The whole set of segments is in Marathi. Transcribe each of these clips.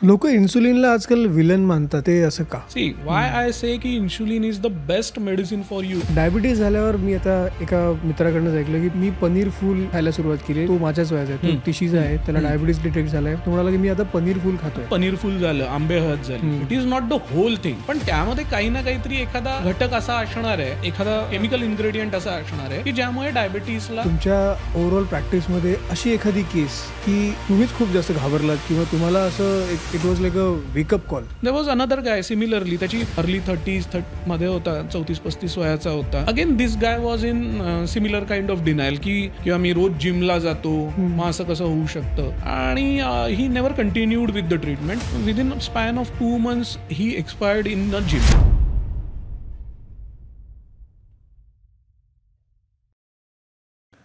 लोक इन्सुलिनला आजकाल विलन मानतात, ते असं का? सी वाय आय से की insulin is the best medicine for you. Diabetes झाल्यावर मी आता एका मित्राकडनं ऐकलं की मी पनीर फूल खायला सुरुवात केली. तो माझ्याच वयाचा आहे, तो 30 आहे, त्याला डायबिटीज डिटेक्ट झालाय. तो म्हणाला की मी आता पनीर फूल खातोय. पनीर फूल झालं, आंबे हळद झाली, it is not the whole thing. पण त्यामध्ये काही ना काहीतरी एखादा घटक असा असणार आहे, एखादा केमिकल इन्ग्रेडियंट असा असणार आहे की ज्यामुळे डायबिटीसला. तुमच्या ओव्हरऑल प्रॅक्टिस मध्ये अशी एखादी केस की तुम्हीच खूप जास्त घाबरलात किंवा तुम्हाला असं it was like a wake up call? There was another guy similarly, त्याची अर्ली 30s मध्ये होता, 34-35 वयाचा होता. Again this guy was in similar kind of denial की किंवा मी रोज जिमला जातो, मग असं कसं होऊ शकतं. आणि ही never continued with the treatment. Within span of 2 months he expired in the gym.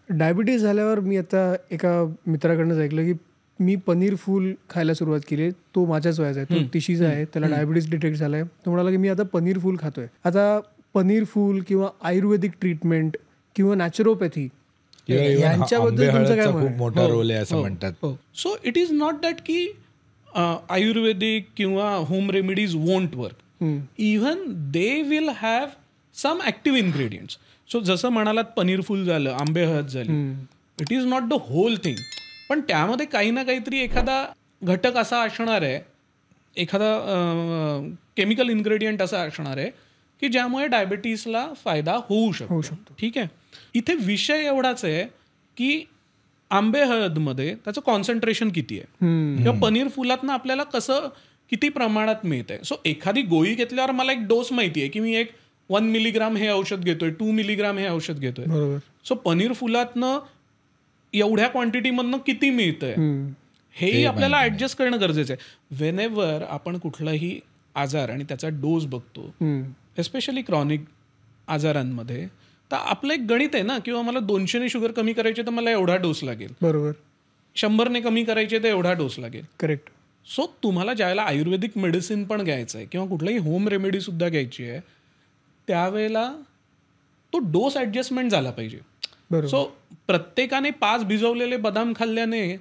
Diabetes झाल्यावर मी आता एका मित्राकडनं ऐकलं की मी पनीर फूल खायला सुरुवात केली. तो माझ्याच वयाचा आहे, तो 30 आहे, त्याला डायबिटीज डिटेक्ट झालाय. तो म्हणाला की मी आता पनीर फूल खातोय. आता पनीर फूल किंवा आयुर्वेदिक ट्रीटमेंट किंवा नॅचरोपॅथी यांच्याबद्दल तुमचं काय खूप मोठा रोल आहे असं म्हणतात. So it is not that की आयुर्वेदिक किंवा home remedies won't work. Even they will have some active ingredients. So जसं म्हणालात पनीर फूल झालं, आंबे हळद झाली, it is not the whole thing. पण त्यामध्ये काही ना काहीतरी एखादा घटक असा असणार आहे, एखादा केमिकल इन्ग्रेडियंट असा असणार आहे की ज्यामुळे डायबिटीसला फायदा होऊ शकतो. ठीक आहे. इथे विषय एवढाच आहे की आंबे हळदमध्ये त्याचं कॉन्सन्ट्रेशन किती आहे किंवा पनीर फुलातनं आपल्याला कसं किती प्रमाणात मिळतंय. सो एखादी गोळी घेतल्यावर मला एक डोस माहिती आहे की मी एक 1 मिलीग्राम हे औषध घेतोय, 2 मिलीग्राम हे औषध घेतोय. सो पनीर फुलातनं एवढ्या क्वांटिटीमधनं किती मिळतंय हेही आपल्याला ऍडजस्ट करणं गरजेचं आहे. व्हेनेवर आपण कुठलाही आजार आणि त्याचा डोस बघतो, एस्पेशली क्रॉनिक आजारांमध्ये, तर आपलं एक गणित आहे ना, किंवा मला 200ने शुगर कमी करायचे तर मला एवढा डोस लागेल, बरोबर, 100ने कमी करायचे तर एवढा डोस लागेल. करेक्ट. सो तुम्हाला ज्यावेळेला आयुर्वेदिक मेडिसिन पण घ्यायचं आहे किंवा कुठलाही होम रेमेडी सुद्धा घ्यायची आहे, त्यावेळेला तो डोस ऍडजस्टमेंट झाला पाहिजे. सो प्रत्येकाने 5 भिजवलेले बदाम खाल्ल्याने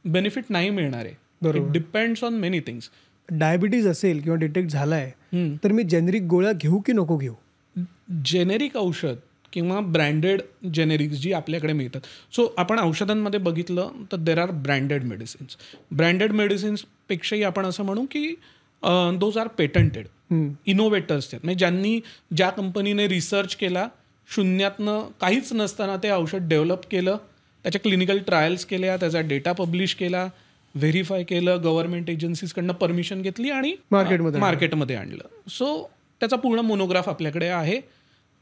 बेनिफिट नाही मिळणार आहे. It depends on many things. Diabetes असेल किंवा डिटेक्ट झालाय तर मी जेनेरिक गोळ्या घेऊ की नको घेऊ? जेनेरिक औषध किंवा ब्रँडेड जेनेरिक्स जी आपल्याकडे मिळतात. सो आपण औषधांमध्ये बघितलं तर there are branded medicines. Branded मेडिसिन्सपेक्षाही आपण असं म्हणू की दोज आर पेटंटेड, इनोव्हेटर्स आहेत. म्हणजे ज्यांनी, ज्या कंपनीने रिसर्च केला, शून्यातनं काहीच नसताना ते औषध डेव्हलप केलं, त्याच्या क्लिनिकल ट्रायल्स केल्या, त्याचा डेटा पब्लिश केला, व्हेरीफाय केलं, गव्हर्नमेंट एजन्सीजकडनं परमिशन घेतली आणि मार्केटमध्ये आणलं. सो त्याचा पूर्ण मोनोग्राफ आपल्याकडे आहे,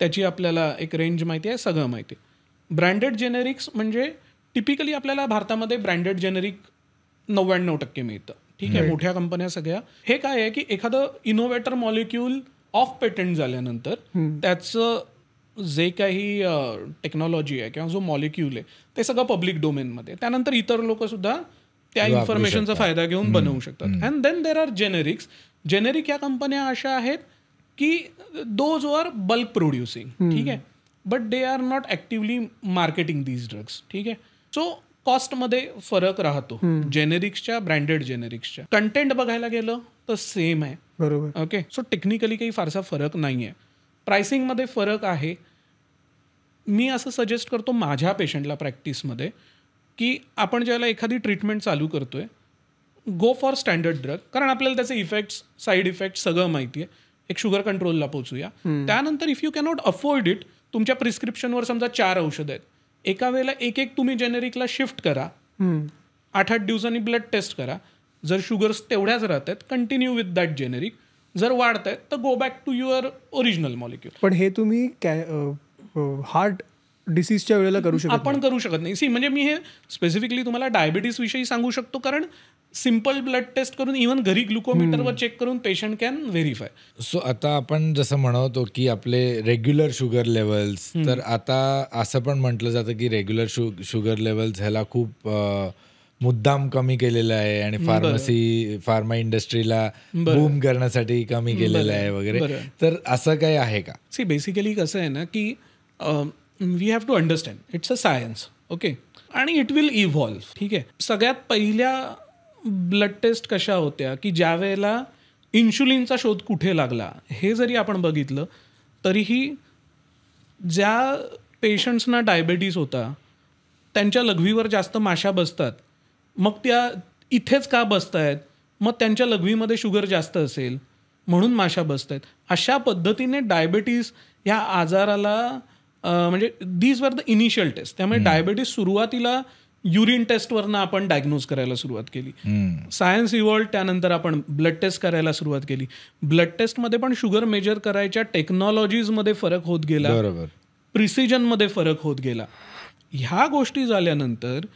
त्याची आपल्याला एक रेंज माहिती आहे, सगळं माहिती आहे. ब्रँडेड जेनेरिक्स म्हणजे टिपिकली आपल्याला भारतामध्ये ब्रँडेड जेनेरिक 99% मिळतं. ठीक आहे, मोठ्या कंपन्या सगळ्या. हे काय आहे की एखादं इनोव्हेटर मॉलिक्यूल ऑफ पेटंट झाल्यानंतर त्याचं जे काही टेक्नॉलॉजी आहे किंवा जो मॉलिक्यूल आहे ते सगळं पब्लिक डोमेनमध्ये, त्यानंतर इतर लोक सुद्धा त्या इन्फॉर्मेशनचा फायदा घेऊन बनवू शकतात. And then there are generics. Generic या कंपन्या अशा आहेत की दोज आर बल्क प्रोड्युसिंग, ठीक आहे, but they are not actively marketing these drugs. ठीक आहे. सो कॉस्टमध्ये फरक राहतो जेनेरिक्सच्या, ब्रँडेड जेनेरिक्सच्या. कंटेंट बघायला गेलं तर सेम आहे, बरोबर. ओके. सो टेक्निकली काही फारसा फरक नाही आहे. प्राइसिंगमध्ये फरक आहे. मी असं सजेस्ट करतो माझ्या पेशंटला प्रॅक्टिसमध्ये की आपण ज्याला एखादी ट्रीटमेंट चालू करतोय, गो फॉर स्टँडर्ड ड्रग, कारण आपल्याला त्याचे इफेक्ट्स, साईड इफेक्ट्स सगळं माहिती आहे. एक शुगर कंट्रोलला पोहोचूया. त्यानंतर if you cannot afford it, तुमच्या प्रिस्क्रिप्शनवर समजा 4 औषधं आहेत, एका वेळेला एक तुम्ही जेनेरिकला शिफ्ट करा, 8-8 दिवसांनी ब्लड टेस्ट करा. जर शुगर्स तेवढ्याच राहत आहेत, कंटिन्यू विथ दॅट जेनेरिक. जर वाढत आहेत तर go back to your original molecule. पण हे तुम्ही हार्ट डिसीजच्या वेळेला करू शकतो? आपण करू शकत नाही. सी, म्हणजे मी हे स्पेसिफिकली तुम्हाला डायबिटीस विषयी सांगू शकतो, कारण सिम्पल ब्लड टेस्ट करून, इव्हन घरी ग्लुकोमीटरवर चेक करून पेशंट कॅन व्हेरीफाय. सो आता आपण जसं म्हणतो की आपले रेग्युलर शुगर लेवल्स, तर आता असं पण म्हटलं जातं की रेग्युलर शुगर लेवल्स ह्याला खूप मुद्दाम कमी केलेलं आहे आणि फार्मा इंडस्ट्रीला बूम करण्यासाठी कमी केलेलं आहे वगैरे. तर असं काही आहे का? सी, बेसिकली कसं आहे ना की we have to understand it's a science, okay, आणि इट विल इव्हॉल्व्ह. ठीक आहे. सगळ्यात पहिल्या ब्लड टेस्ट कशा होत्या की ज्या वेळेला इन्शुलिनचा शोध कुठे लागला हे जरी आपण बघितलं तरीही ज्या पेशंट्सना डायबेटीस होता त्यांच्या लघवीवर जास्त माशा बसतात, मग त्या इथेच का बसत आहेत, मग त्यांच्या लघवीमध्ये शुगर जास्त असेल म्हणून माशा बसत आहेत. अशा पद्धतीने डायबेटीस ह्या आजाराला म्हणजे these were the initial test. त्यामुळे डायबेटीस सुरुवातीला युरिन टेस्टवरनं आपण डायग्नोज करायला सुरुवात केली. सायन्स इव्हॉल्व, त्यानंतर आपण ब्लड टेस्ट करायला सुरुवात केली. ब्लड टेस्टमध्ये पण शुगर मेजर करायच्या टेक्नॉलॉजीजमध्ये फरक होत गेला, बरोबर, प्रिसिजनमध्ये फरक होत गेला. ह्या गोष्टी झाल्यानंतर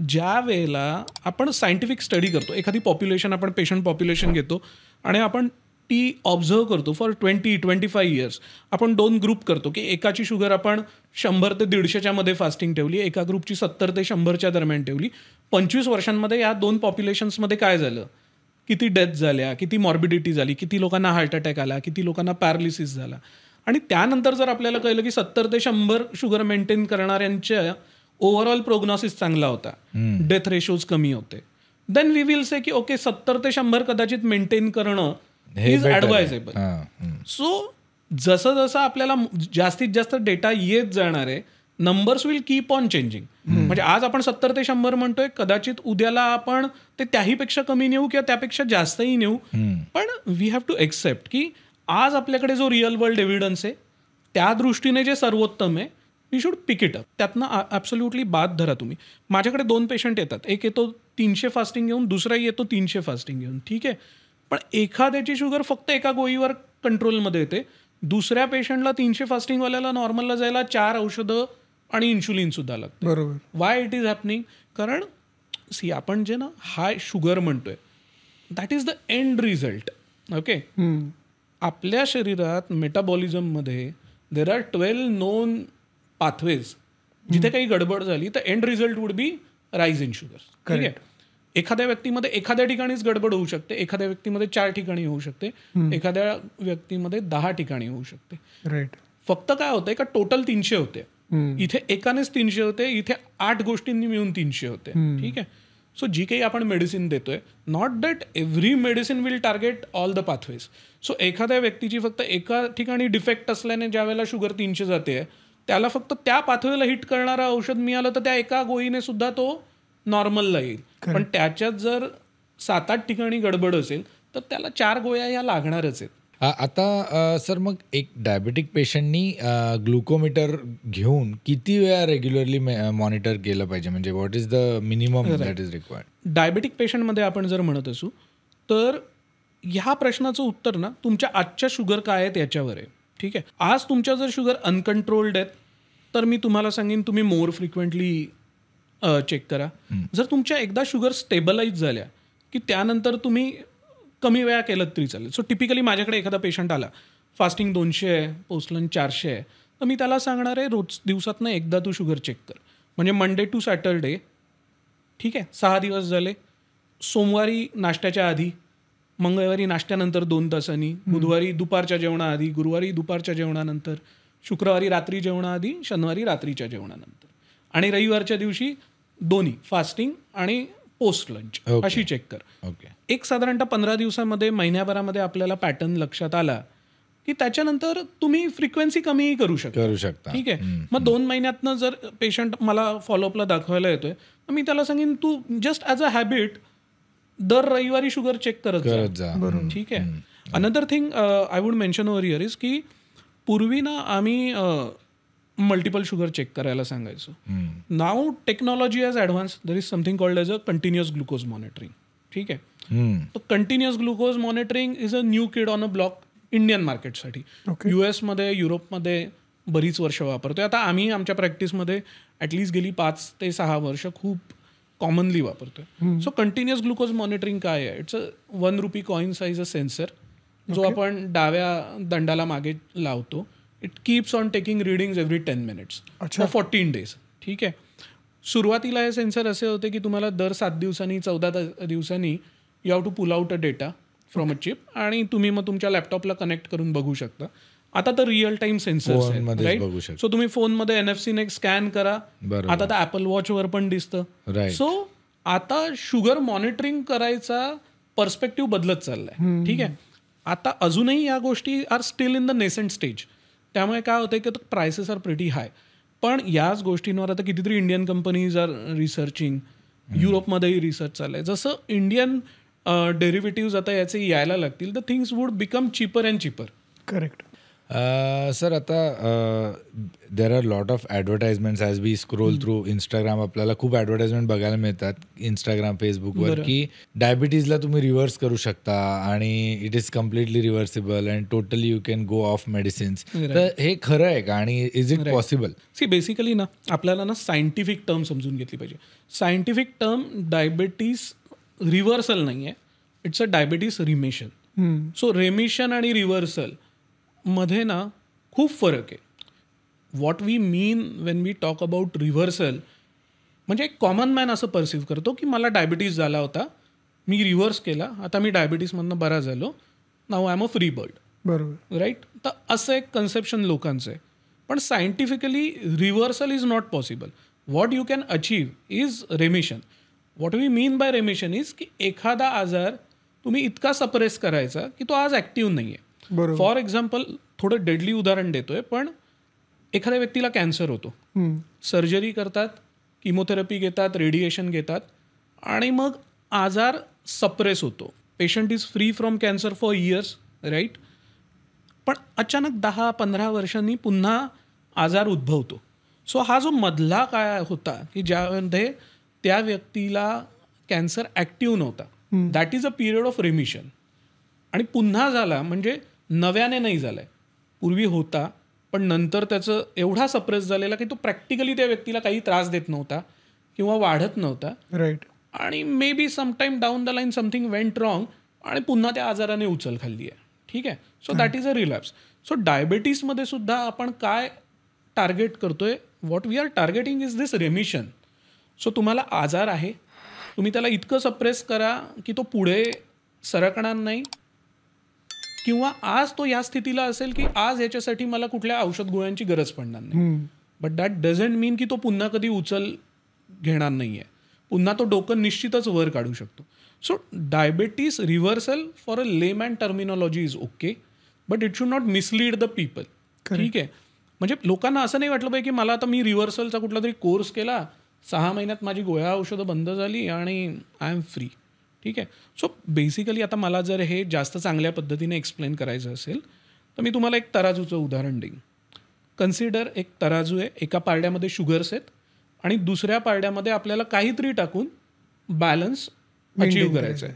ज्या वेळेला आपण सायंटिफिक स्टडी करतो, एखादी पॉप्युलेशन आपण पेशंट पॉप्युलेशन घेतो आणि आपण ती ऑब्झर्व करतो फॉर 20-25 इयर्स. आपण 2 ग्रुप करतो की एकाची शुगर आपण 100 ते 150च्या मध्ये फास्टिंग ठेवली, एका ग्रुपची 70 ते 100च्या दरम्यान ठेवली. 25 वर्षांमध्ये या 2 पॉप्युलेशन्समध्ये काय झालं, किती डेथ झाल्या, किती मॉर्बिडिटी झाली, किती लोकांना हार्ट अटॅक आला, किती लोकांना पॅरालिसिस झाला. आणि त्यानंतर जर आपल्याला कळलं की 70 ते 100 शुगर मेंटेन करणाऱ्यांच्या ओव्हरऑल प्रोग्नॉसिस चांगला होता, डेथ रेशोज कमी होते, देन वी विल से की ओके 70 ते 100 कदाचित मेंटेन करणं इज ॲडवायझेबल. सो जसं जसं आपल्याला जास्तीत जास्त डेटा येत जाणार आहे, numbers will keep on changing. म्हणजे आज आपण 70 ते 100 म्हणतोय, कदाचित उद्याला आपण ते त्याहीपेक्षा कमी नेऊ किंवा त्यापेक्षा जास्तही नेऊ. पण वी हॅव टू एक्सेप्ट की आज आपल्याकडे जो रिअल वर्ल्ड एव्हिडन्स आहे त्या दृष्टीने जे सर्वोत्तम आहे, we should pick it up. त्यातनं ॲब्सोल्युटली बाद धरा तुम्ही. माझ्याकडे 2 पेशंट येतात, एक येतो 300 फास्टिंग घेऊन, दुसराही येतो 300 फास्टिंग घेऊन. ठीक आहे, पण एखाद्याची शुगर फक्त एका गोळीवर कंट्रोलमध्ये येते, दुसऱ्या पेशंटला 300 फास्टिंगवाल्याला नॉर्मलला जायला 4 औषधं आणि इन्शुलिन सुद्धा लागतं. बरोबर. Why it is happening? कारण सी आपण जे ना हाय शुगर म्हणतोय that is the end result. Okay, आपल्या शरीरात मेटाबॉलिझममध्ये देर आर 12 नोन पाथवेज. जिथे काही गडबड झाली तर end result would be rise in sugar. ठीक आहे, एखाद्या व्यक्तीमध्ये एखाद्या ठिकाणीच गडबड होऊ शकते, एखाद्या व्यक्तीमध्ये 4 ठिकाणी होऊ शकते, एखाद्या व्यक्तीमध्ये 10 ठिकाणी होऊ शकते. राईट. फक्त काय होतंय का टोटल 300 होते, इथे एकानेच 300 होते, इथे 8 गोष्टींनी मिळून 300 होते. ठीक आहे, सो जी काही आपण मेडिसिन देतोय, not that every medicine will target all the pathways. So एखाद्या व्यक्तीची फक्त एका ठिकाणी डिफेक्ट असल्याने ज्या वेळेला शुगर 300 जाते, त्याला फक्त त्या पाथवेला हिट करणारं औषध मिळालं तर त्या एका गोळीने सुद्धा तो नॉर्मलला येईल. पण त्याच्यात जर 7-8 ठिकाणी गडबड असेल तर त्याला 4 गोळ्या या लागणारच आहेत. आता सर, मग एक डायबेटिक पेशंटनी ग्लुकोमीटर घेऊन किती वेळा रेग्युलरली मॉनिटर केलं पाहिजे, म्हणजे what is the minimum that is required? Diabetic पेशंटमध्ये आपण जर म्हणत असू तर ह्या प्रश्नाचं उत्तर ना तुमच्या आजच्या शुगर काय आहेत याच्यावर आहे. ठीक आहे, आज तुमच्या जर शुगर अनकंट्रोल्ड आहेत तर मी तुम्हाला सांगेन तुम्ही मोर फ्रिक्वेंटली चेक करा. जर तुमच्या एकदा शुगर स्टेबलाइज झाल्या की त्यानंतर तुम्ही कमी वेळा केलं तरी चालेल. सो टिपिकली माझ्याकडे एखादा पेशंट आला, फास्टिंग 200 आहे, पोस्ट लंच 400 आहे, तर मी त्याला सांगणार आहे रोज दिवसातनं एकदा तू शुगर चेक कर. म्हणजे मंडे टू सॅटरडे. ठीक आहे, 6 दिवस झाले. सोमवारी नाश्त्याच्या आधी, मंगळवारी नाश्त्यानंतर 2 तासांनी, बुधवारी दुपारच्या जेवणाआधी, गुरुवारी दुपारच्या जेवणानंतर, शुक्रवारी रात्री जेवणाआधी, शनिवारी रात्रीच्या जेवणानंतर, आणि रविवारच्या दिवशी दोन्ही फास्टिंग आणि पोस्ट लंच अशी चेक कर. ओके, एक साधारणतः 15 दिवसामध्ये, महिन्याभरामध्ये आपल्याला पॅटर्न लक्षात आला की त्याच्यानंतर तुम्ही फ्रिक्वेन्सी कमीही करू शकता. ठीक आहे, मग 2 महिन्यातनं जर पेशंट मला फॉलोअपला दाखवायला येतोय तर मी त्याला सांगेन तू जस्ट ॲज अ हॅबिट दर रविवारी शुगर चेक करत जा. ठीक आहे. Another thing I would mention over here is की पूर्वी ना आम्ही मल्टिपल शुगर चेक करायला सांगायचो. Now technology has advance. There is something called as a continuous glucose monitoring. ठीक आहे, तर continuous glucose monitoring is a new kid on a block Indian मार्केटसाठी. US मध्ये, युरोपमध्ये बरीच वर्ष वापरतोय. आता आम्ही आमच्या प्रॅक्टिसमध्ये ॲटलिस्ट गेली 5 ते 6 वर्ष खूप कॉमनली वापरतोय. सो कंटिन्युअस ग्लुकोज मॉनिटरिंग काय आहे? It's a ₹1 coin size a sensor जो आपण डाव्या दंडाला मागे लावतो. It keeps on taking readings every 10 minutes for 14 days. ठीक आहे, सुरुवातीला हे सेन्सर असे होते की तुम्हाला दर 7 दिवसांनी 14 दिवसांनी you have to pull out a data from a chip आणि तुम्ही मग तुमच्या लॅपटॉपला कनेक्ट करून बघू शकता. आता तर रिअल टाइम सेन्सर्स आहेत, राईट? सो तुम्ही फोनमध्ये NFC ने स्कॅन करा. आता तर ॲपल वॉचवर पण दिसतं. सो आता शुगर मॉनिटरिंग करायचा पर्स्पेक्टिव्ह बदलत चाललाय. ठीक आहे, आता अजूनही या गोष्टी are still in the nascent stage. त्यामुळे काय होतंय की प्राइसेस आर प्रिटी हाय. पण याच गोष्टींवर आता कितीतरी इंडियन कंपनीज आर रिसर्चिंग. युरोपमध्येही रिसर्च चाललाय. जसं इंडियन डेरिव्हेटिव्ह आता याचे यायला लागतील, the things would become cheaper and cheaper. Correct. Sir आता there are lot of advertisements as we scroll through Instagram. आपल्याला खूप ॲडव्हर्टाइजमेंट बघायला मिळतात इंस्टाग्राम, फेसबुकवर, की डायबिटीजला तुम्ही रिव्हर्स करू शकता आणि it is completely reversible and totally you can go off medicines. तर हे खरं आहे का आणि is it possible? See basically ना आपल्याला ना सायंटिफिक टर्म समजून घेतली पाहिजे. सायंटिफिक टर्म डायबिटीस रिव्हर्सल नाही आहे, it's a diabetes remission. So remission आणि रिव्हर्सल मध्ये ना खूप फरक आहे. What we mean when we talk about reversal म्हणजे एक कॉमन मॅन असं परसिव्ह करतो की मला डायबिटीज झाला होता, मी रिव्हर्स केला, आता मी डायबिटीसमधनं बरा झालो, now I am a free bird. बरोबर, राईट. तर असं एक कन्सेप्शन लोकांचं आहे. पण scientifically reversal is not possible. What you can achieve is remission. What we mean by remission is की एखादा आजार तुम्ही इतका सप्रेस करायचा की तो आज ॲक्टिव्ह नाही आहे. फॉर एक्झाम्पल, थोडं डेडली उदाहरण देतोय, पण एखाद्या व्यक्तीला कॅन्सर होतो, सर्जरी करतात, किमोथेरपी घेतात, रेडिएशन घेतात आणि मग आजार सप्रेस होतो. Patient is free from cancer for years, right. पण अचानक 10-15 वर्षांनी पुन्हा आजार उद्भवतो. सो हा जो मधला काय होता की ज्यामध्ये त्या व्यक्तीला कॅन्सर ॲक्टिव्ह नव्हता, that is a period of रेमिशन. आणि पुन्हा झाला म्हणजे नव्याने नाही झालाय, पूर्वी होता पण नंतर त्याचं एवढा सप्रेस झालेला की तो प्रॅक्टिकली त्या व्यक्तीला काही त्रास देत नव्हता किंवा वाढत नव्हता. राईट. आणि maybe sometime down the line something went wrong आणि पुन्हा त्या आजाराने उचल खाल्ली आहे. ठीक आहे. So that is a relapse. So डायबिटीसमध्ये सुद्धा आपण काय टार्गेट करतोय, what we are targeting is this remission. So तुम्हाला आजार आहे, तुम्ही त्याला इतकं सप्रेस करा की तो पुढे सरकणार नाही किंवा आज तो या स्थितीला असेल की आज याच्यासाठी मला कुठल्या औषध गोळ्यांची गरज पडणार नाही. बट दॅट डझंट मीन की तो पुन्हा कधी उचल घेणार नाही आहे. पुन्हा तो डोकं निश्चितच वर काढू शकतो. So diabetes reversal for a layman terminology is okay, but it should not mislead the people. ठीक आहे. म्हणजे लोकांना असं नाही वाटलं पाहिजे की मला आता मी रिव्हर्सलचा कुठला तरी कोर्स केला, 6 महिन्यात माझी गोळ्या औषधं बंद झाली आणि आय एम फ्री. ठीक आहे. सो बेसिकली आता मला जर हे जास्त चांगल्या पद्धतीने एक्सप्लेन करायचं असेल तर मी तुम्हाला एक तराजूचं उदाहरण देईन. कन्सिडर एक तराजू आहे, एका पारड्यामध्ये शुगर्स आहेत आणि दुसऱ्या पारड्यामध्ये आपल्याला काहीतरी टाकून बॅलन्स अचीव्ह करायचं आहे.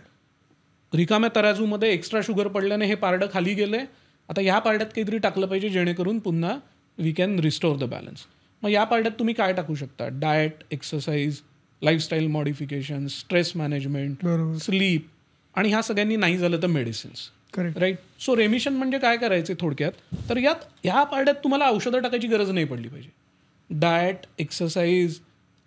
रिकाम्या तराजूमध्ये एक्स्ट्रा शुगर पडल्याने हे पारडं खाली गेलं आहे. आता ह्या पारड्यात काहीतरी टाकलं पाहिजे जेणेकरून पुन्हा we can restore the balance. मग या पारड्यात तुम्ही काय टाकू शकता? Diet, exercise, lifestyle modification, stress management, sleep, आणि ह्या सगळ्यांनी नाही झालं तर मेडिसिन्स. राईट. सो रेमिशन म्हणजे काय करायचे थोडक्यात, तर यात ह्या पारड्यात तुम्हाला औषधं टाकायची गरज नाही पडली पाहिजे. डाएट, एक्सरसाइज,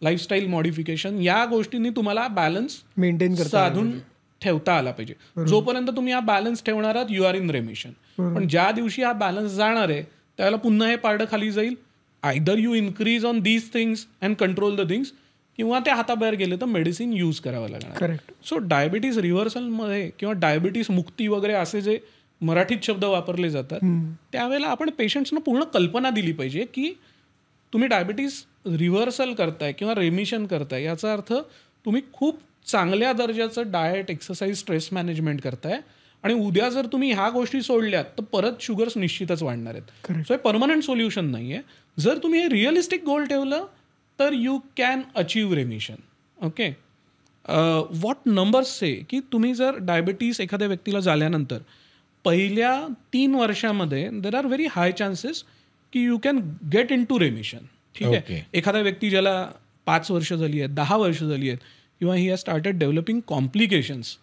लाईफस्टाईल मॉडिफिकेशन या गोष्टींनी तुम्हाला बॅलन्स मेंटेन साधून ठेवता आला पाहिजे. जोपर्यंत तुम्ही हा बॅलन्स ठेवणार आहात यू आर इन रेमिशन. पण ज्या दिवशी हा बॅलन्स जाणार आहे त्यावेळेला पुन्हा हे पारडं खाली जाईल. Either you increase on these things and control the things, किंवा ते हाताबाहेर गेले तर मेडिसिन यूज करावं लागणार. करेक्ट. सो डायबिटीस रिव्हर्सलमध्ये किंवा डायबिटीस मुक्ती वगैरे असे जे मराठीत शब्द वापरले जातात त्यावेळेला आपण पेशंट्सना पूर्ण कल्पना दिली पाहिजे की तुम्ही डायबिटीस रिव्हर्सल करताय किंवा रेमिशन करताय याचा अर्थ तुम्ही खूप चांगल्या दर्जाचं डाएट, एक्सरसाइज, स्ट्रेस मॅनेजमेंट करताय आणि उद्या जर तुम्ही ह्या गोष्टी सोडल्यात तर परत शुगर्स निश्चितच वाढणार आहेत. सो हे परमनंट सोल्युशन नाही आहे. जर तुम्ही हे रिअलिस्टिक गोल ठेवलं तर you can achieve remission. Okay. What numbers say की तुम्ही जर डायबिटीस एखाद्या व्यक्तीला झाल्यानंतर पहिल्या 3 वर्षामध्ये there are very high chances की you can get into remission. ठीक आहे. एखादा व्यक्ती ज्याला 5 वर्ष झाली आहेत, 10 वर्ष झाली आहेत किंवा he has started developing complications,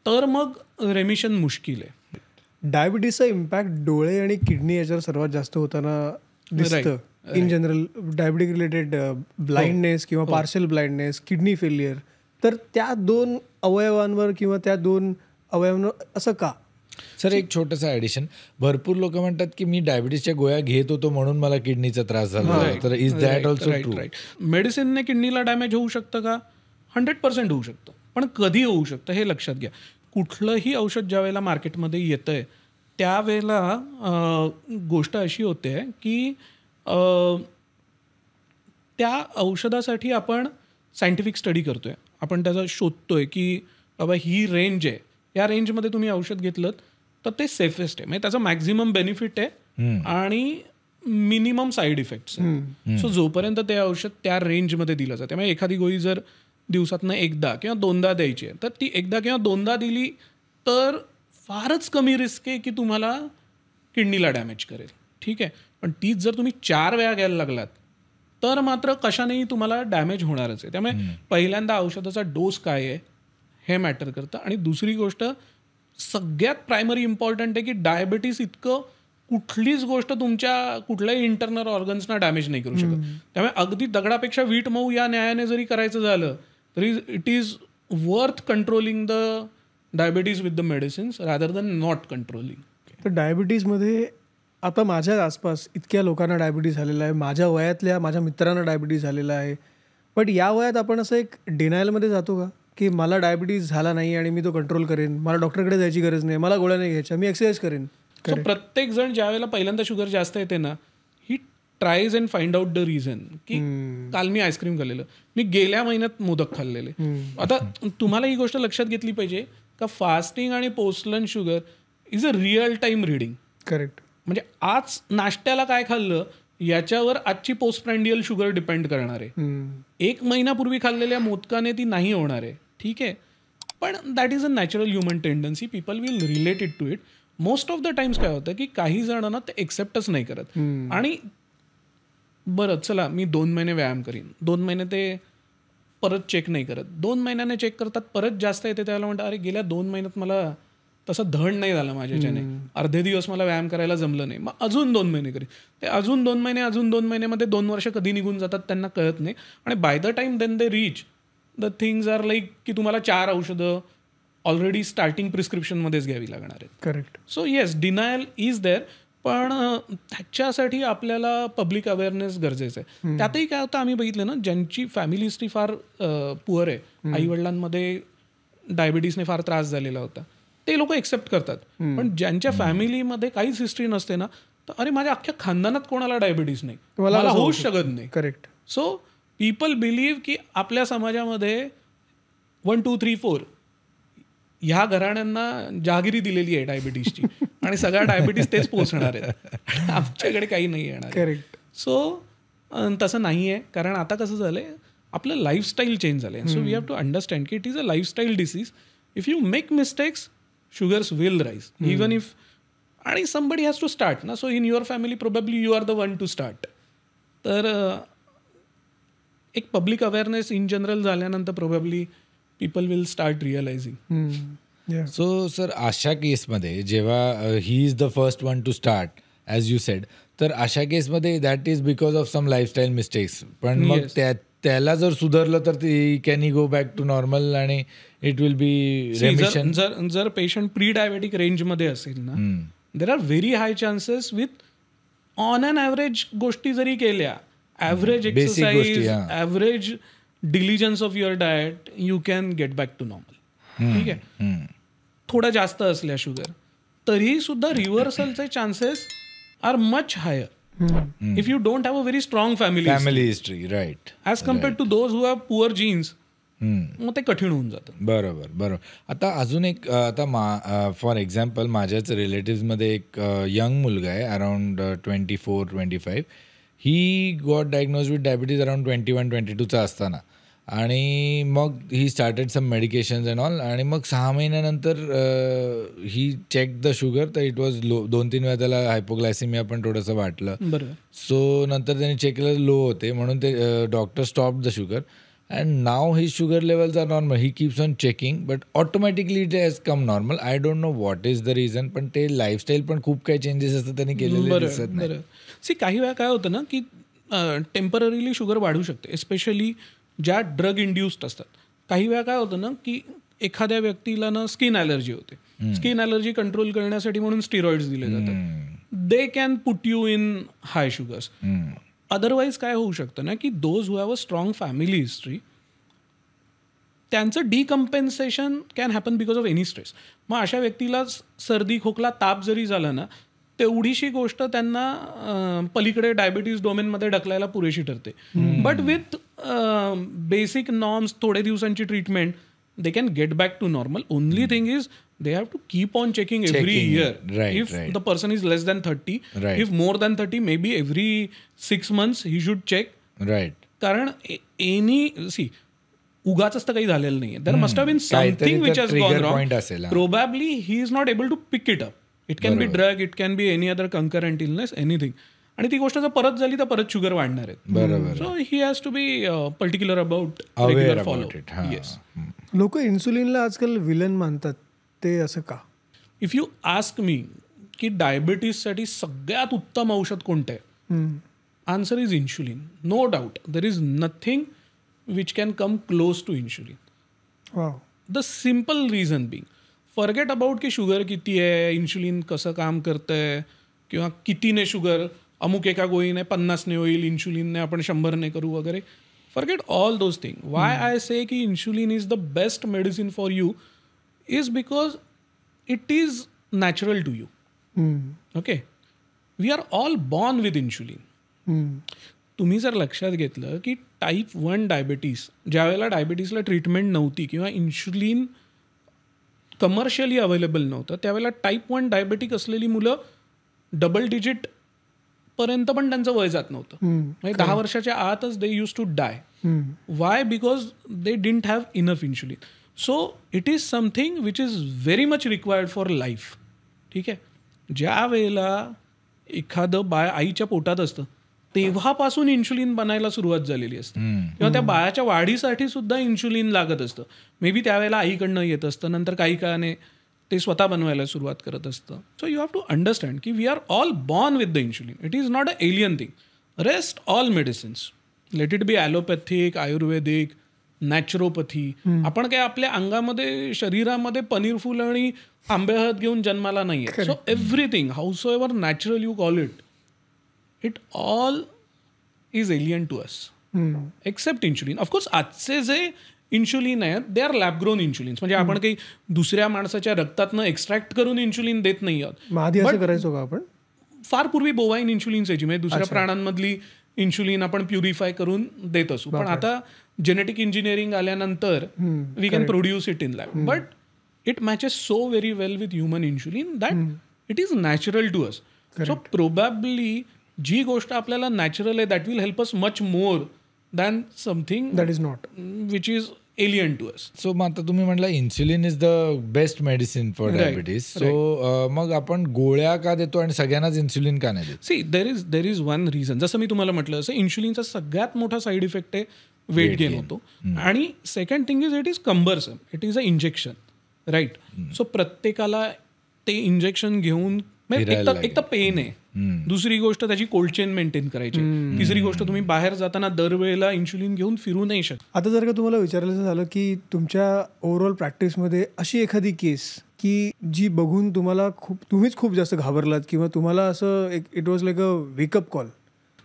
तर मग रेमिशन मुश्किल आहे. डायबिटीसचा इम्पॅक्ट डोळे आणि किडनी याच्यावर सर्वात जास्त होताना दिसतं in general. Diabetic related blindness किंवा पार्शल ब्लाइंडनेस, किडनी फेल्युअर, तर त्या 2 अवयवांवर किंवा त्या 2 अवयवांवर असं का? सर एक छोटंसं ॲडिशन, भरपूर लोक म्हणतात की मी डायबिटीसच्या गोळ्या घेत होतो म्हणून मला किडनीचा त्रास झाला, तर इज दॅट ऑल्सो ट्रू? मेडिसिनने किडनीला डॅमेज होऊ शकतं का? 100% होऊ शकतं, पण कधी होऊ शकतं हे लक्षात घ्या. कुठलंही औषध ज्या वेळेला मार्केटमध्ये येतं आहे त्यावेळेला गोष्ट अशी होते की त्या औषधासाठी आपण सायंटिफिक स्टडी करतोय, आपण त्याचा शोधतोय की बाबा ही रेंज आहे, या रेंजमध्ये तुम्ही औषध घेतलं तर ते सेफेस्ट आहे, म्हणजे त्याचा मॅक्झिमम बेनिफिट आहे आणि मिनिमम साईड इफेक्ट्स आहे. सो जोपर्यंत ते औषध त्या रेंजमध्ये दिलं जातं, त्यामुळे एखादी गोळी जर दिवसातनं एकदा किंवा दोनदा द्यायची आहे तर ती एकदा किंवा दोनदा दिली तर फारच कमी रिस्क आहे की तुम्हाला किडनीला डॅमेज करेल. ठीक आहे, पण तीच जर तुम्ही 4 वेळा घ्यायला लागलात तर मात्र कशानेही तुम्हाला डॅमेज होणारच आहे. त्यामुळे पहिल्यांदा औषधाचा डोस काय आहे हे मॅटर करतं. आणि दुसरी गोष्ट सगळ्यात प्रायमरी इम्पॉर्टंट आहे की डायबिटीस इतकं कुठलीच गोष्ट तुमच्या कुठल्याही इंटरनल ऑर्गन्सना डॅमेज नाही करू शकत. त्यामुळे अगदी दगडापेक्षा वीट मऊ या न्यायाने जरी करायचं झालं तरी it is worth controlling the diabetes with the medicines rather than not controlling. तर डायबिटीजमध्ये आता माझ्या आसपास इतक्या लोकांना डायबिटीज झालेला आहे, माझ्या वयातल्या माझ्या मित्रांना डायबिटीज झालेला आहे. पण या वयात आपण असं एक डिनायलमध्ये जातो का की मला डायबिटीज झाला नाही आणि मी तो कंट्रोल करेन, मला डॉक्टरकडे जायची गरज नाही, मला गोळ्या नाही घ्यायच्या, मी एक्सरसाइज करेन. सो प्रत्येक जण ज्या वेळेला पहिल्यांदा शुगर जास्त येते ना, he tries and find out the reason की काल मी आईस्क्रीम खाल्लेलं, मी गेल्या महिन्यात मोदक खाल्लेले. आता तुम्हाला ही गोष्ट लक्षात घेतली पाहिजे का फास्टिंग आणि post lunch sugar is a real time reading. Correct. म्हणजे आज नाश्त्याला काय खाल्लं याच्यावर आजची पोस्ट प्रँडियल शुगर डिपेंड करणार आहे. 1 महिन्यापूर्वी खाल्लेल्या मोदकाने ती नाही होणार आहे. ठीक आहे, पण that is a natural human tendency, people will related to it. Most of the times काय होतं की काही जणांना ते एक्सेप्टच नाही करत आणि बरं चला मी 2 महिने व्यायाम करीन, 2 महिने ते परत चेक नाही करत, 2 महिन्याने चेक करतात, परत जास्त येते, त्याला म्हणतात अरे गेल्या 2 महिन्यात मला तसं धड नाही झालं माझ्याच्याने, अर्धे दिवस मला व्यायाम करायला जमलं नाही, मग अजून 2 महिने करीन. ते अजून 2 महिने, अजून 2 महिन्यामध्ये 2 वर्ष कधी निघून जातात त्यांना कळत नाही. आणि by the time then they reach the things are like की तुम्हाला 4 औषधं ऑलरेडी स्टार्टिंग प्रिस्क्रिप्शनमध्येच घ्यावी लागणार आहेत. Correct. So yes, denial is there, पण त्याच्यासाठी आपल्याला पब्लिक अवेअरनेस गरजेचं आहे. त्यातही काय होतं आम्ही बघितलं ना, ज्यांची फॅमिली हिस्ट्री फार पुअर आहे, आईवडिलांमध्ये डायबिटीसने फार त्रास झालेला होता, ते लोक एक्सेप्ट करतात. पण ज्यांच्या फॅमिलीमध्ये काहीच हिस्ट्री नसते ना, तर अरे माझ्या अख्ख्या खानदानात कोणाला डायबिटीस नाही, मला होऊच शकत नाही. करेक्ट. सो पीपल बिलीव्ह की आपल्या समाजामध्ये 1, 2, 3, 4 ह्या घराण्यांना जहागिरी दिलेली आहे डायबिटीसची आणि सगळ्या डायबिटीस तेच पोहोचणार आहेत, आमच्याकडे काही नाही येणार. करेक्ट. सो तसं नाही आहे, कारण आता कसं झालंय आपलं लाईफस्टाईल चेंज झालं आहे. So we have to understand की it is a lifestyle disease. If you make mistakes sugars will rise even if, आणि समबडी हॅज टू स्टार्ट ना. So in your family probably you are the one to start. तर एक पब्लिक अवेअरनेस इन जनरल झाल्यानंतर probably people will start realising. So sir, अशा केसमध्ये जेव्हा he is the first one to start as you said, तर अशा केसमध्ये that is because of some lifestyle mistakes. पण मग त्याला जर सुधारलं तर can he go back to normal आणि इट विल बी रेमिशन. जर पेशंट प्री डायबेटिक रेंजमध्ये असेल ना, there are very high chances with on an average गोष्टी जरी केल्या, average exercise, average diligence of your diet, you can get back to normal. ठीक आहे, थोडा जास्त असल्या शुगर तरीही सुद्धा रिव्हर्सलचे chances are much higher if you don't have a very strong family history, right, as compared to those who have poor genes. मग ते कठीण होऊन जातं. बरोबर. आता अजून एक, आता फॉर एक्झाम्पल माझ्याच रिलेटिव्समध्ये एक यंग मुलगा आहे, around 24-25. He got diagnose with diabetes around 21-22चा असताना, आणि मग he started some medications and all, आणि मग 6 महिन्यानंतर ही चेक द शुगर, तर इट वॉज लो. 2-3 वेळा त्याला हायपोग्लायसिमिया पण थोडंसं वाटलं. बरोबर. सो नंतर त्यांनी चेक केलं, लो होते, म्हणून ते doctor stop the sugar. And now his sugar levels are normal. He keeps on checking, but automatically it has come normal. I don't know what is the reason, पण ते लाईफस्टाईल पण खूप काही चेंजेस असतात त्यांनी केलेले दिसत नाही. सी काही वेळा काय होतं ना की टेम्पररीली शुगर वाढू शकते, एस्पेशली ज्या ड्रग इंड्युस्ड असतात. काही वेळा काय होतं ना की एखाद्या व्यक्तीला ना स्किन ॲलर्जी होते, स्किन ॲलर्जी कंट्रोल करण्यासाठी म्हणून स्टिरॉइड्स दिले जातात. They can put you in high sugars. Otherwise काय होऊ शकतं ना की those who have a strong family history, त्यांचं decompensation can happen because of any stress. मग अशा व्यक्तीला सर्दी खोकला ताप जरी झाला ना, तेवढीशी गोष्ट त्यांना पलीकडे डायबिटीज डोमेनमध्ये ढकलायला पुरेशी ठरते. बट विथ बेसिक नॉर्म्स, थोडे दिवसांची treatment, they can get back to normal. Only thing is they have to keep on checking every year. If the person is less than 30, if more than 30, maybe every 6 months he should check. कारण उगाच तर काही झालेलं नाही. There must have been something which has gone wrong. Probably he is not able to pick it up. It can be drug, it can be any other concurrent illness, anything. आणि ती गोष्ट जर परत झाली तर परत शुगर वाढणार आहेत. बरोबर. So he has to be particular about regular follow. Yes. लोक इन्सुलिनला आजकाल विलन मानतात, ते असं का? इफ यू आस्क मी की डायबिटीजसाठी सगळ्यात उत्तम औषध कोणतं आहे, answer is insulin. No doubt. There is nothing which can come close to insulin. The simple reason being, forget about की शुगर किती आहे, इन्शुलिन कसं काम करतंय, किंवा कितीने शुगर, अमुक एका गोळीने 50ने होईल, इन्शुलिनने आपण 100ने करू वगैरे. Forget all those thing. Why I say की insulin is the best medicine for you is because it is natural to you. Okay. We are all born with insulin. तुम्ही जर लक्षात घेतलं की टाईप 1 डायबिटीस, ज्यावेळेला डायबिटीसला ट्रीटमेंट नव्हती किंवा इन्शुलिन कमर्शियली अवेलेबल नव्हतं, त्यावेळेला टाईप 1 डायबेटिक असलेली मुलं डबल डिजिट पर्यंत पण त्यांचं वय जात नव्हतं. म्हणजे 10 वर्षाच्या आतच they use to die. Why? Because they didn't have enough insulin. So it is something which is very much required for life. ठीक आहे. ज्या वेळेला एखादं बाळ आईच्या पोटात असतं तेव्हापासून इन्शुलिन बनायला सुरुवात झालेली असते, किंवा त्या बाळाच्या वाढीसाठी सुद्धा इन्शुलिन लागत असतं. मे बी त्यावेळेला आईकडनं येत असतं, नंतर काही काळाने ते स्वतः बनवायला सुरुवात करत असतं. So you have to understand की we are all born with the insulin. It is not a alien thing. Rest all medicines, let it be allopathic, ayurvedic, naturopathy. आपण काय आपल्या अंगामध्ये, शरीरामध्ये पनीर फूल आणि आंबे हळद घेऊन जन्माला नाही आहे. So everything, howsoever natural you call it, it all is alien to us except insulin. Of course आजचे जे इन्शुलिन आहेत they are lab grown insulins. म्हणजे आपण काही दुसऱ्या माणसाच्या रक्तातनं एक्स्ट्रॅक्ट करून इन्शुलिन देत नाही आहोत. आधी असं करायचो का आपण? फार पूर्वी बोवाईन इन्शुलिन्स यायची, म्हणजे दुसऱ्या प्राण्यांमधली इन्शुलिन आपण प्युरिफाय करून देत असू. पण आता जेनेटिक इंजिनिअरिंग आल्यानंतर we can produce it in lab. But it matches so very well with human insulin that it is natural to us. So probably जी गोष्ट आपल्याला नॅचरल आहे that will help us much more than something that is not, which is alien to us. So मग आता तुम्ही म्हटलं insulin is the best medicine for diabetes. So मग आपण गोळ्या का देतो आणि सगळ्यांनाच इन्सुलिन का नाही देत? See there is one reason. जसं मी तुम्हाला म्हटलं, असं इन्शुलिनचा सगळ्यात मोठा साईड इफेक्ट आहे वेट गेन होतो. आणि second thing is it is cumbersome. It is a injection, right? So प्रत्येकाला ते इंजेक्शन घेऊन एक तर पेन आहे, दुसरी गोष्ट त्याची कोल्ड चेन मेंटेन करायची, तिसरी गोष्ट तुम्ही बाहेर जाताना दरवेळेला इन्शुलिन घेऊन फिरू नाही शकत. आता जर का तुम्हाला विचारायचं झालं की तुमच्या ओव्हरऑल प्रॅक्टिसमध्ये अशी एखादी केस की जी बघून तुम्हीच खूप जास्त घाबरलात, किंवा तुम्हाला असं it was like a wake up call?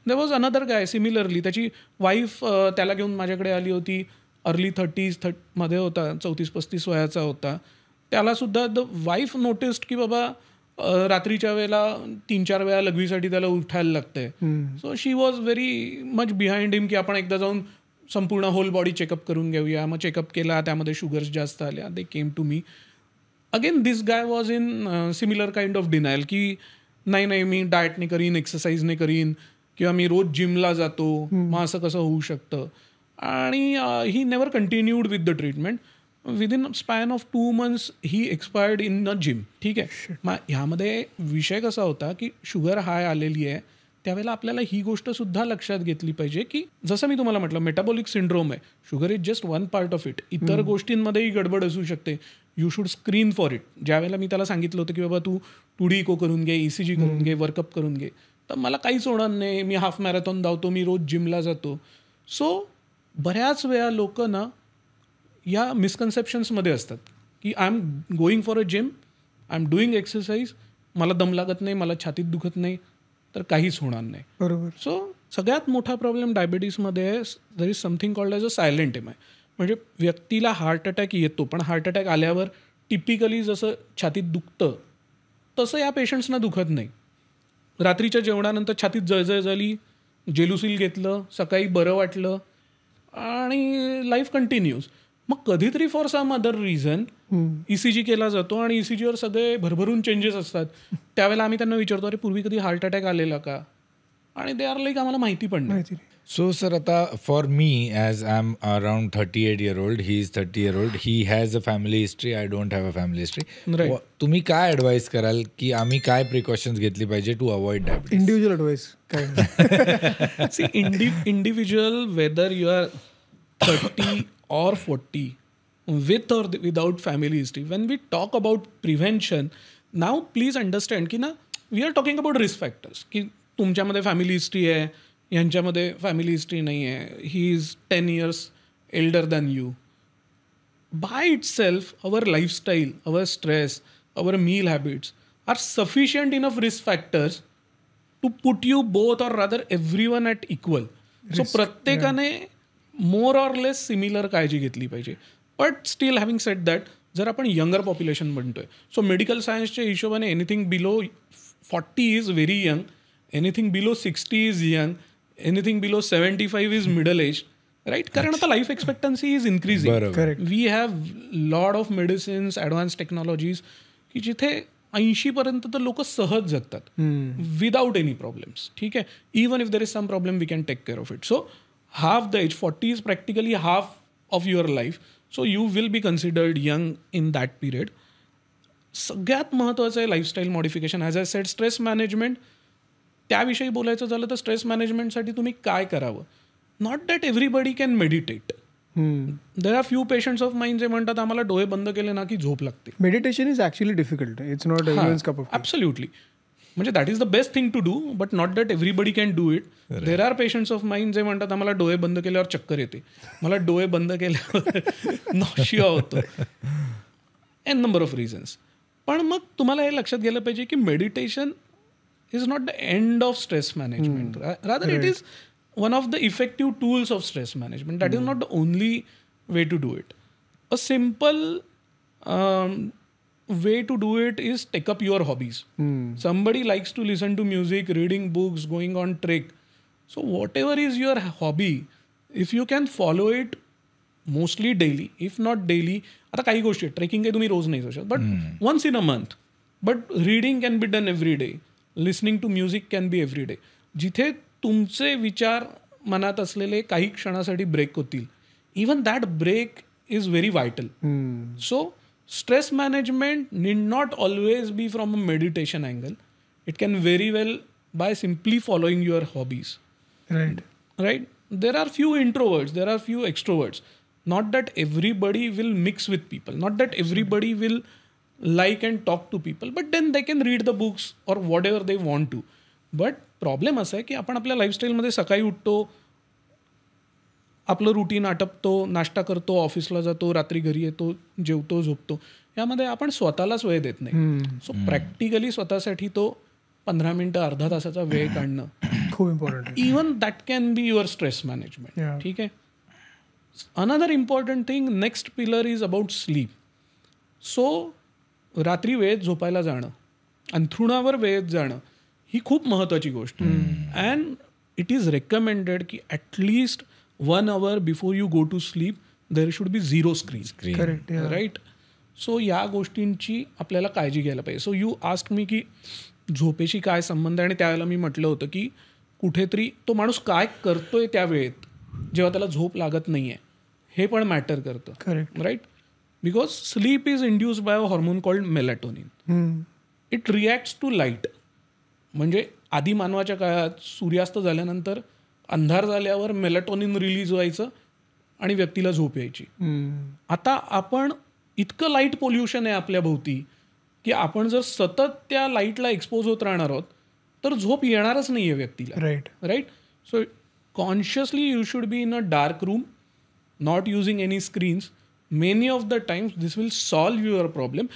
There was another guy similarly. त्याची वाईफ त्याला घेऊन माझ्याकडे आली होती. अर्ली 30s मध्ये होता, 34-35 वयाचा होता. त्याला सुद्धा द वाईफ नोटिस्ड की बाबा रात्रीच्या वेळेला 3-4 वेळा लघवीसाठी त्याला उठायला लागतंय. So she was very much behind him की आपण एकदा जाऊन संपूर्ण होल बॉडी चेकअप करून घेऊया. मग चेकअप केला, त्यामध्ये शुगर्स जास्त आल्या. They came to me again. This guy was in similar kind of denial की नाही मी डाएटने करीन, एक्सरसाइजने करीन, किंवा मी रोज जिमला जातो, मग असं कसं होऊ शकतं. आणि he never continued with the treatment. Within span of 2 months he expired in a gym. ठीक आहे. मग ह्यामध्ये विषय कसा होता की शुगर हाय आलेली आहे, त्यावेळेला आपल्याला ही गोष्ट सुद्धा लक्षात घेतली पाहिजे की जसं मी तुम्हाला म्हटलं मेटाबॉलिक सिंड्रोम आहे, sugar is just one part of it. इतर गोष्टींमध्येही गडबड असू शकते. You should screen for it. ज्यावेळेला मी त्याला सांगितलं होतं की बाबा तू 2D इको करून घे, ECG करून घे, वर्कअप करून घे, तर मला काहीच होणार नाही, मी हाफ मॅरेथॉन धावतो, मी रोज जिमला जातो. सो बऱ्याच वेळा लोक ना या मिसकन्सेप्शन्समध्ये असतात की I am going for a gym, I am doing exercise, मला दम लागत नाही, मला छातीत दुखत नाही, तर काहीच होणार नाही. बरोबर. सो सगळ्यात मोठा प्रॉब्लेम डायबिटीसमध्ये आहे, देर is something called as a silent MI. म्हणजे व्यक्तीला हार्ट अटॅक येतो, पण हार्ट अटॅक आल्यावर टिपिकली जसं छातीत दुखतं तसं या पेशंट्सना दुखत नाही. रात्रीच्या जेवणानंतर छातीत जळजळ झाली, जेलुसिल घेतलं, सकाळी बरं वाटलं आणि लाईफ कंटिन्यूज. मग कधीतरी for some other reason ECG केला जातो आणि ECGवर सगळे भरभरून चेंजेस असतात. त्यावेळेला आम्ही त्यांना विचारतो, अरे पूर्वी कधी हार्ट अटॅक आलेला का? आणि दे आर लाईक आम्हाला माहिती पण नाही. सो सर, आता for me as I am around 38 year old, he is 30 year old, he has a family history, I don't have a family history. तुम्ही काय ॲडवाईस कराल की आम्ही काय प्रिकॉशन्स घेतली पाहिजे to avoid diabetes? Individual advice काय? See, individual whether you are 30 or 40 with or without family history, when we talk about prevention, now please understand की ना we are talking about risk factors, की तुमच्यामध्ये फॅमिली हिस्ट्री आहे, यांच्यामध्ये फॅमिली हिस्ट्री नाही आहे, he is 10 years elder than you. By itself, our lifestyle, our stress, our meal habits are sufficient enough risk factors to put you both or rather everyone at equal. So प्रत्येकाने मोर ऑर लेस सिमिलर काळजी घेतली पाहिजे. But still having said that, जर आपण यंगर पॉप्युलेशन म्हणतोय, सो मेडिकल सायन्सच्या हिशोबाने anything below 40 is very young, anything below 60 is young, anything below 75 is middle age, right? कारण आता life expectancy is increasing. We have lot of medicines, advance technologies की जिथे 80% तर लोक सहज जगतात विदाउट एनी प्रॉब्लेम्स. ठीक आहे, even if there is some problem we can take care of it. So half the age, 40 is practically half of your life. So you will be considered young in that period. सगळ्यात महत्त्वाचं आहे lifestyle modification. As I said, stress management. त्याविषयी बोलायचं झालं तर स्ट्रेस मॅनेजमेंटसाठी तुम्ही काय करावं? Not that everybody can meditate. There are few patients of mind जे म्हणतात आम्हाला डोळे बंद केले ना की झोप लागते. Meditation is actually difficult. It's not everyone's cup of tea. Absolutely. म्हणजे that is the best thing to do, but not that everybody can do it. There are patients of mind जे म्हणतात आम्हाला डोळे बंद केल्यावर चक्कर येते, मला डोळे बंद केल्यावर नॉशिया होतं, एन नंबर ऑफ रिझन्स. पण मग तुम्हाला हे लक्षात गेलं पाहिजे की meditation is not the end of stress management. Rather it is one of the effective tools of stress management. That is not the only way to do it. A simple way to do it is take up your hobbies. Somebody likes to listen to music, reading books, going on trek. So whatever is your hobby, if you can follow it mostly daily, if not daily, आता काही गोष्टी आहेत, ट्रेकिंग काही तुम्ही रोज नाही जाऊ शकत, but once in a month. But reading can be done every day, listening to music can be every day. जिथे तुमचे विचार मनात असलेले काही क्षणासाठी ब्रेक होतील, even that break is very vital. So stress management need not always be from a meditation angle. It can very well by simply following your hobbies. Right? There are few introverts, there are few extroverts. Not that everybody will mix with people. Not that everybody will like and talk to people. But then they can read the books or whatever they want to. But problem असा आहे की आपण आपल्या लाईफस्टाईलमध्ये सकाळी उठतो, आपलं रुटीन आटपतो, नाश्ता करतो, ऑफिसला जातो, रात्री घरी येतो, जेवतो, झोपतो, यामध्ये आपण स्वतःलाच वेळ देत नाही. सो प्रॅक्टिकली स्वतःसाठी तो 15 मिनिटं अर्धा तासाचा वेळ काढणं खूप इम्पॉर्टंट आहे. Even that can be your stress management. ठीक आहे. Another important thing, next pillar is about sleep. So रात्री वेळेत झोपायला जाणं, अंथरुणावर वेळेत जाणं ही खूप महत्त्वाची गोष्ट. अँड इट इज रेकमेंडेड की at least 1 hour before you go to sleep there should be zero screen. Correct, yeah. Right? So या गोष्टींची आपल्याला काळजी घ्यायला पाहिजे. सो यू आस्क मी की झोपेशी काय संबंध आहे, आणि त्यावेळेला मी म्हटलं होतं की कुठेतरी तो माणूस काय करतोय त्या वेळेत जेव्हा त्याला झोप लागत नाही आहे हे पण मॅटर करतं. Correct. Right? Because sleep is induced by a hormone called melatonin. It reacts to light. म्हणजे आधी मानवाच्या काळात सूर्यास्त झाल्यानंतर अंधार झाल्यावर मेलॅटोनिन रिलीज व्हायचं आणि व्यक्तीला झोप यायची. आता आपण इतकं लाईट पोल्युशन आहे आपल्या भोवती की आपण जर सतत त्या लाईटला एक्सपोज होत राहणार आहोत तर झोप येणारच नाही आहे व्यक्तीला. Right? So consciously you should be in a dark room, not using any screens. Many of the times this will solve your problem.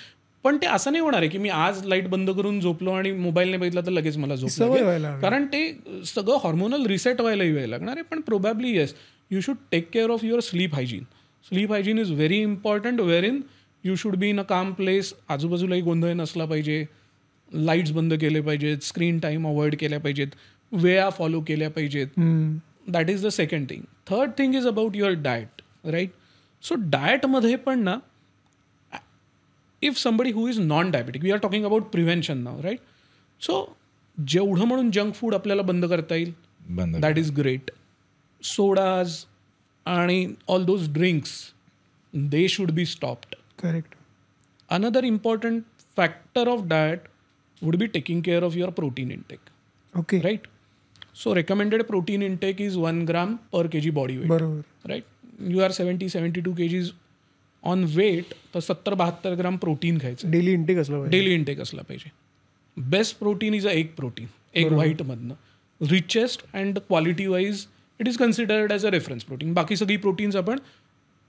पण ते असं नाही होणार आहे की मी आज लाईट बंद करून झोपलो आणि मोबाईलने बघितला तर लगेच मला झोप लागेल, कारण ते सगळं हॉर्मोनल रिसेट व्हायलाही वेळ लागणार आहे. पण probably yes, you should take care of your sleep hygiene. Sleep hygiene is very important, where in you should be in a calm place. आजूबाजूलाही गोंधळ नसला पाहिजे, लाईट्स बंद केले पाहिजेत, स्क्रीन टाईम अवॉइड केल्या पाहिजेत, वेळा फॉलो केल्या पाहिजेत. That is the second thing. Third thing is about your diet, right. So डाएटमध्ये पण ना, if somebody who is non diabetic, we are talking about prevention now, right. So जेवढं म्हणून जंक फूड आपल्याला बंद करता येईल, दॅट इज ग्रेट. सोडाज आणि all those drinks, they should be stopped. Correct. Another important factor of diet would be taking care of your protein intake. Okay. Right? So recommended protein intake is 1 gram per kg body weight. बरोबर. Right? You are 70-72 kgs on weight, तर 70-72 ग्राम प्रोटीन खायचं. डेली इंटेक असला पाहिजे. डेली इंटेक असला पाहिजे. Best protein is a egg protein, egg व्हाईटमधनं. Richest and quality wise it is considered as a reference protein. बाकी सगळी प्रोटीन्स आपण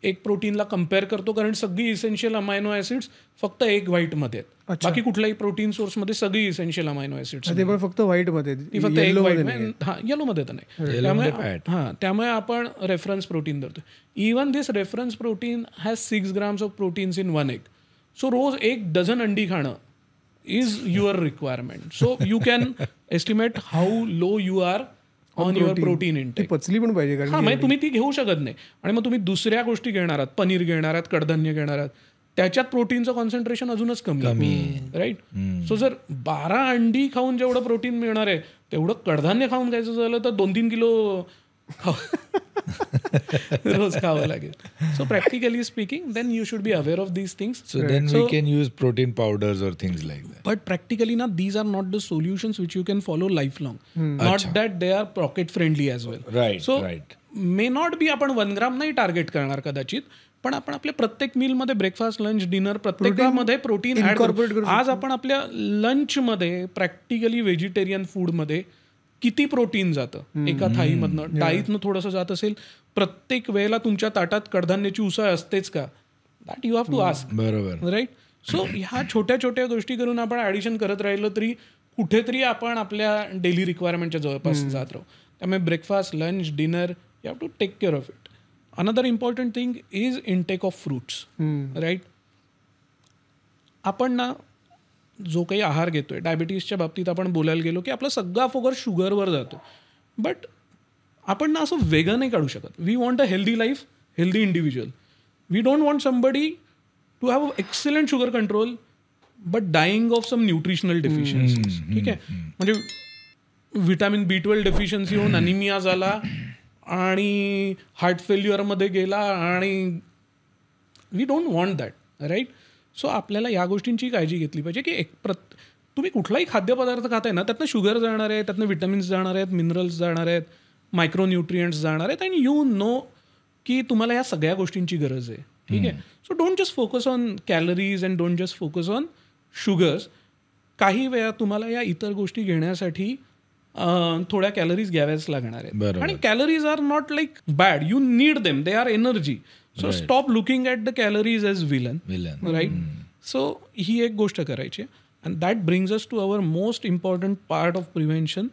एक प्रोटीनला कम्पेअर करतो, कारण सगळी इसेन्शियल अमायनो ॲसिड्स फक्त एग व्हाईटमध्ये आहेत. बाकी कुठल्याही प्रोटीन सोर्समध्ये सगळी इसेन्शियल अमायनो ॲसिड्स ते पण फक्त व्हाईटमध्ये, ती फक्त एग व्हाईट. हां, येलोमध्ये तर नाही. त्यामुळे आपण रेफरन्स प्रोटीन धरतो. Even this reference protein has 6 grams of proteins in 1 egg. So रोज 1 डझन अंडी खाणं is your requirement. So you can estimate how low you are on your protein intake. पचली पण पाहिजे, कारण म्हणजे तुम्ही ती घेऊ शकत नाही आणि मग तुम्ही दुसऱ्या गोष्टी घेणार आहात, पनीर घेणार आहात, कडधान्य घेणार आहात, त्याच्यात प्रोटीनचं कॉन्सन्ट्रेशन अजूनच कमी, राईट. सो जर 12 अंडी खाऊन जेवढं प्रोटीन मिळणार आहे, तेवढं कडधान्य खाऊन खायचं झालं तर 2-3 किलो रोज खावं लागेल. So practically speaking, then you should be aware of these things. So then we can use protein powders or things like that. But practically now, these are not the solutions which you can follow lifelong. Not that they are pocket friendly as well. Right, So right. may not be आपण 1 ग्राम नाही टार्गेट करणार कदाचित, पण आपण आपल्या प्रत्येक मीलमध्ये ब्रेकफास्ट, लंच, डिनर प्रत्येकामध्ये प्रोटीन ऍड करू. आज आपण आपल्या लंचमध्ये प्रॅक्टिकली व्हेजिटेरियन फूडमध्ये किती प्रोटीन जातं एका थाळीमधनं, डाळीतनं थोडंसं जात असेल, प्रत्येक वेळेला तुमच्या ताटात कडधान्याची उसळ असतेच का? That you have to ask. बरोबर, राईट. सो ह्या छोट्या छोट्या गोष्टी करून आपण ॲडिशन करत राहिलो तरी कुठेतरी आपण आपल्या डेली रिक्वायरमेंटच्या जवळपास जात राहू. त्यामुळे breakfast, lunch, dinner, you have to take care of it. Another important thing is intake of fruits, right. आपण ना जो काही आहार घेतोय, डायबिटीसच्या बाबतीत आपण बोलायला गेलो की आपला सगळा फोकस शुगरवर जातो, बट आपण ना असं वेगळं नाही काढू शकत. We want a healthy life, healthy individual. We don't want somebody to have excellent sugar control but dying of some nutritional deficiencies. ठीक आहे, म्हणजे व्हिटॅमिन B12 डेफिशियन्सी होऊन अनिमिया झाला आणि हार्ट फेल्युअरमध्ये गेला, आणि we don't want that, right. So आपल्याला या गोष्टींची काळजी घेतली पाहिजे की तुम्ही कुठलाही खाद्यपदार्थ खाताय ना, त्यातनं शुगर जाणार आहे, त्यातनं विटॅमिन्स जाणार आहेत, मिनरल्स जाणार आहेत, मायक्रोन्यूट्रियंट्स जाणार आहेत, आणि यू नो की तुम्हाला या सगळ्या गोष्टींची गरज आहे. ठीक आहे. So don't just focus on calories and don't just focus on sugars. काही वेळा तुम्हाला या इतर गोष्टी घेण्यासाठी थोड्या कॅलरीज घ्याव्याच लागणार आहेत, आणि calories are not like bad, you need them, they are energy. So stop looking at the calories as villain, right. So ही एक गोष्ट करायची. And that brings us to our most important part of prevention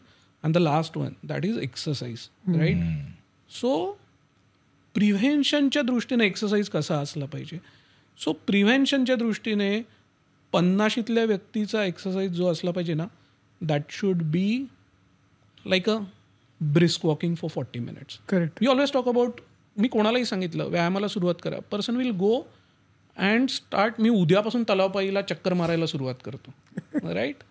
and the last one, that is exercise, right. So प्रिव्हेन्शनच्या दृष्टीने एक्सरसाइज कसा असला पाहिजे? सो प्रिव्हेन्शनच्या दृष्टीने 50ल्या व्यक्तीचा एक्सरसाइज जो असला पाहिजे ना, that should be like a brisk walking for 40 minutes. Correct. We always talk about, मी कोणालाही सांगितलं व्यायामाला सुरुवात करा, person will go and start, मी उद्यापासून तलावपाईला चक्कर मारायला सुरुवात करतो, right.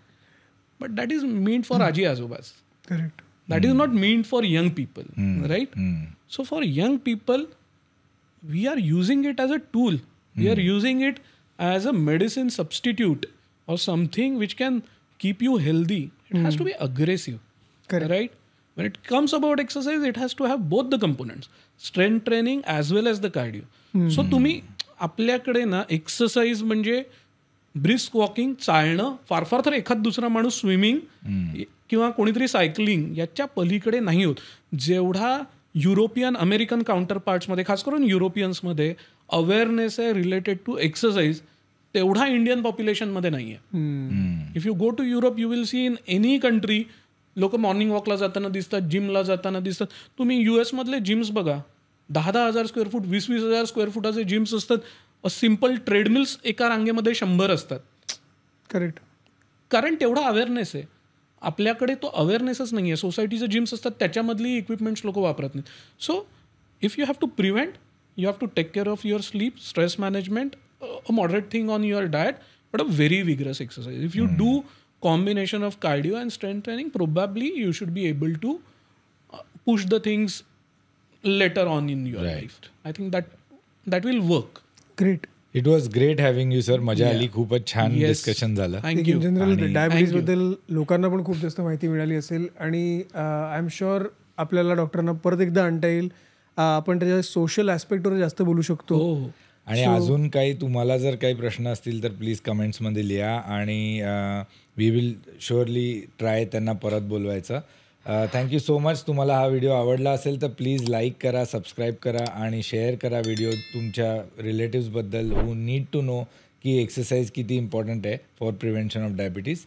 But that is meant for आजी आजोबाज. Correct. That is not meant for young people, right? So for young people, we are using it as a tool. We are using it as a medicine substitute or something which can keep you healthy. It has to be aggressive, right? When it comes about exercise, it has to have both the components, strength training as well as the cardio. So तुम्ही आपल्याकडे ना एक्सरसाइज म्हणजे ब्रिस्क वॉकिंग, चालणं, फार फार तर एखाद दुसरा माणूस स्विमिंग किंवा कोणीतरी सायकलिंग, याच्या पलीकडे नाही होत. जेवढा युरोपियन अमेरिकन काउंटर पार्ट्समध्ये, खास करून युरोपियन्समध्ये अवेअरनेस आहे रिलेटेड टू एक्सरसाइज, तेवढा इंडियन पॉप्युलेशनमध्ये नाही आहे. If you go to Europe, you will see in any country लोक मॉर्निंग वॉकला जाताना दिसतात, जिमला जाताना दिसतात. तुम्ही US मधले जिम्स बघा, 10,000 स्क्वेअर फूट 20,000 स्क्वेअर फुटाचे जिम्स असतात. सिम्पल ट्रेडमिल्स एका रांगेमध्ये 100 असतात. करेक्ट. कारण तेवढा अवेअरनेस आहे आपल्याकडे. तो अवेअरनेसच नाही आहे. सोसायटीचे जिम्स असतात त्याच्यामधली इक्विपमेंट्स लोक वापरत नाहीत. So if you have to prevent, you have to take care of your sleep, stress management, a moderate thing on your diet, but a very vigorous exercise. If you do combination of cardio and strength training, probably you should be able to push the things later on in your life. I think that will work. Great. It was great having you sir. मजा आली. खूपच छान डिस्कशन झालं. Thank you. In general diabetes बद्दल लोकांना पण खूप जास्त माहिती मिळाली असेल आणि आय एम शुअर आपल्याला डॉक्टरांना परत एकदा आणता येईल. आपण त्याच्या सोशल ॲस्पेक्टवर जास्त बोलू शकतो. आणि अजून काही तुम्हाला जर काही प्रश्न असतील तर प्लीज कमेंट्समध्ये लिहा आणि वी विल शुअरली ट्राय त्यांना परत बोलवायचं. Thank you so much. तुम्हाला हा व्हिडिओ आवडला असेल तर प्लीज लाईक करा, सबस्क्राईब करा आणि शेअर करा व्हिडिओ तुमच्या रिलेटिव्सबद्दल हू नीड टू नो की एक्सरसाइज किती इम्पॉर्टंट आहे फॉर प्रिव्हेन्शन ऑफ डायबिटीज.